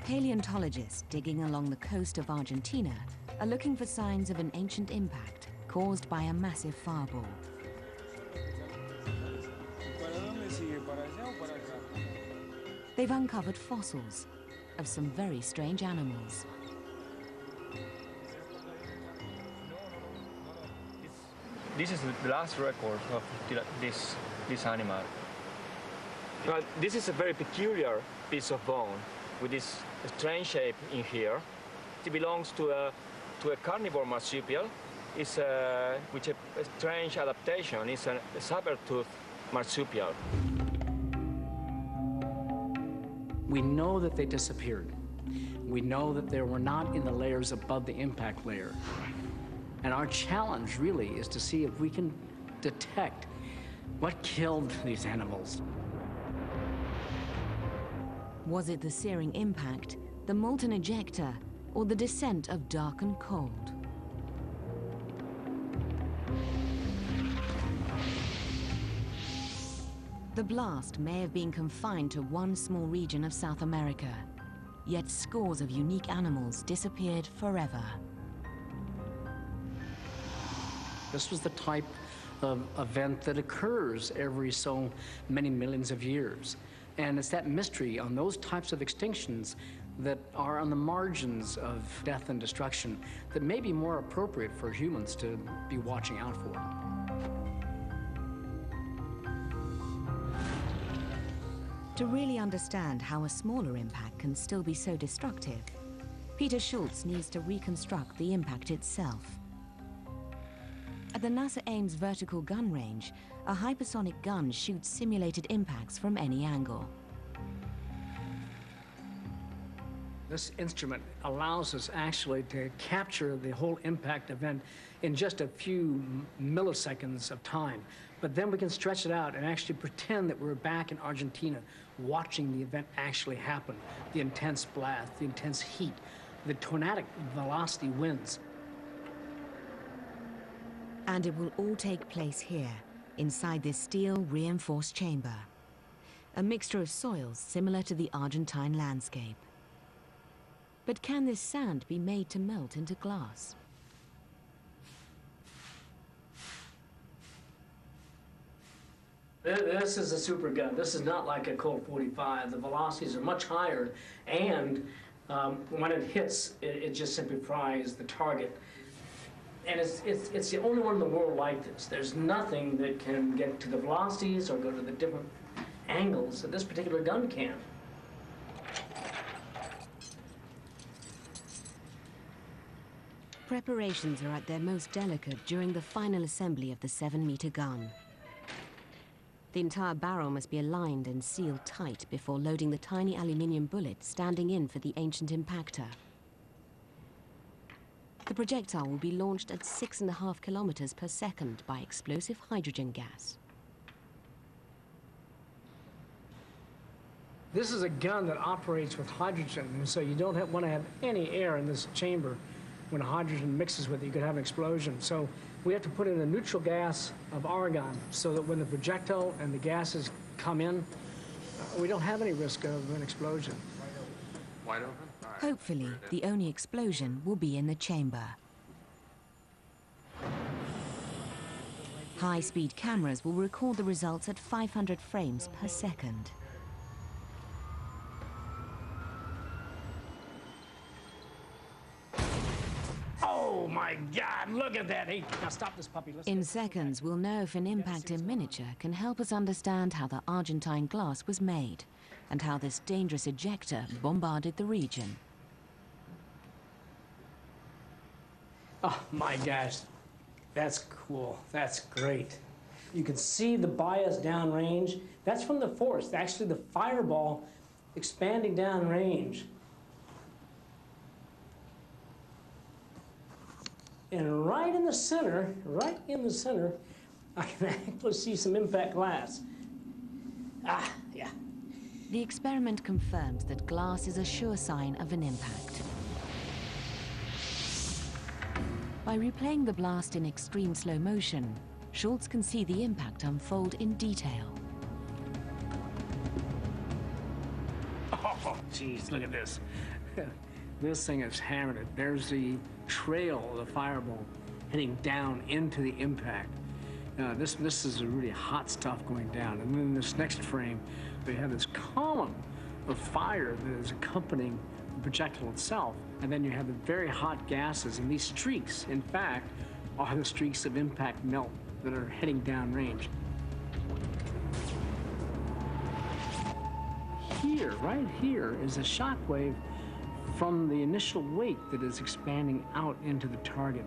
Paleontologists digging along the coast of Argentina are looking for signs of an ancient impact caused by a massive fireball. They've uncovered fossils of some very strange animals. This is the last record of this animal. This is a very peculiar piece of bone with this strange shape in here. It belongs to a carnivore marsupial. It's which a strange adaptation. It's a saber-toothed marsupial. We know that they disappeared. We know that they were not in the layers above the impact layer. And our challenge really is to see if we can detect what killed these animals. Was it the searing impact, the molten ejecta, or the descent of dark and cold? The blast may have been confined to one small region of South America, yet scores of unique animals disappeared forever. This was the type of event that occurs every so many millions of years. And it's that mystery on those types of extinctions that are on the margins of death and destruction that may be more appropriate for humans to be watching out for. To really understand how a smaller impact can still be so destructive, Peter Schultz needs to reconstruct the impact itself. At the NASA Ames vertical gun range, a hypersonic gun shoots simulated impacts from any angle. This instrument allows us actually to capture the whole impact event in just a few milliseconds of time. But then we can stretch it out and actually pretend that we're back in Argentina watching the event actually happen. The intense blast, the intense heat, the tornadic velocity winds. And it will all take place here, inside this steel-reinforced chamber. A mixture of soils similar to the Argentine landscape. But can this sand be made to melt into glass? This is a super gun. This is not like a Colt 45. The velocities are much higher, and when it hits, it just simply fries the target. And it's the only one in the world like this. There's nothing that can get to the velocities or go to the different angles that this particular gun can. Preparations are at their most delicate during the final assembly of the 7-meter gun. The entire barrel must be aligned and sealed tight before loading the tiny aluminium bullet standing in for the ancient impactor. The projectile will be launched at 6.5 kilometers per second by explosive hydrogen gas. This is a gun that operates with hydrogen, and so you don't want to have any air in this chamber. When hydrogen mixes with it, you could have an explosion. So we have to put in a neutral gas of argon so that when the projectile and the gases come in, we don't have any risk of an explosion. Wide open? All right. Hopefully, the only explosion will be in the chamber. High-speed cameras will record the results at 500 frames per second. Oh my God, look at that. Hey, now stop this puppy. In seconds, we'll know if an impact in miniature can help us understand how the Argentine glass was made and how this dangerous ejector bombarded the region. Oh my gosh, that's cool. That's great. You can see the bias downrange. That's from the force. Actually, the fireball expanding downrange. And right in the center, I can actually see some impact glass. Ah, yeah. The experiment confirms that glass is a sure sign of an impact. By replaying the blast in extreme slow motion, Schultz can see the impact unfold in detail. Oh, geez, look at this. This thing is hammered. There's the trail of the fireball heading down into the impact. This is really hot stuff going down. And then this next frame, we have this column of fire that is accompanying the projectile itself. And then you have the very hot gases, and these streaks, in fact, are the streaks of impact melt that are heading downrange. Here, right here, is a shock wave from the initial wake that is expanding out into the target.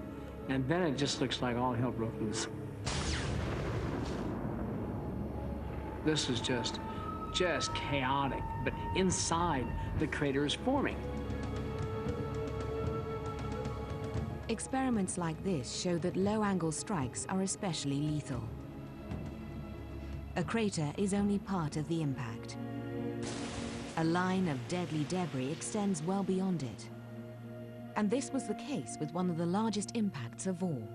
And then it just looks like all hell broke loose. This is just chaotic, but inside the crater is forming. Experiments like this show that low-angle strikes are especially lethal. A crater is only part of the impact. A line of deadly debris extends well beyond it. And this was the case with one of the largest impacts of all.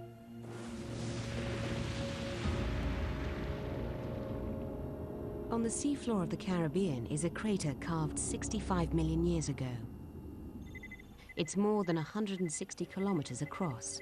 On the seafloor of the Caribbean is a crater carved 65 million years ago. It's more than 160 kilometers across.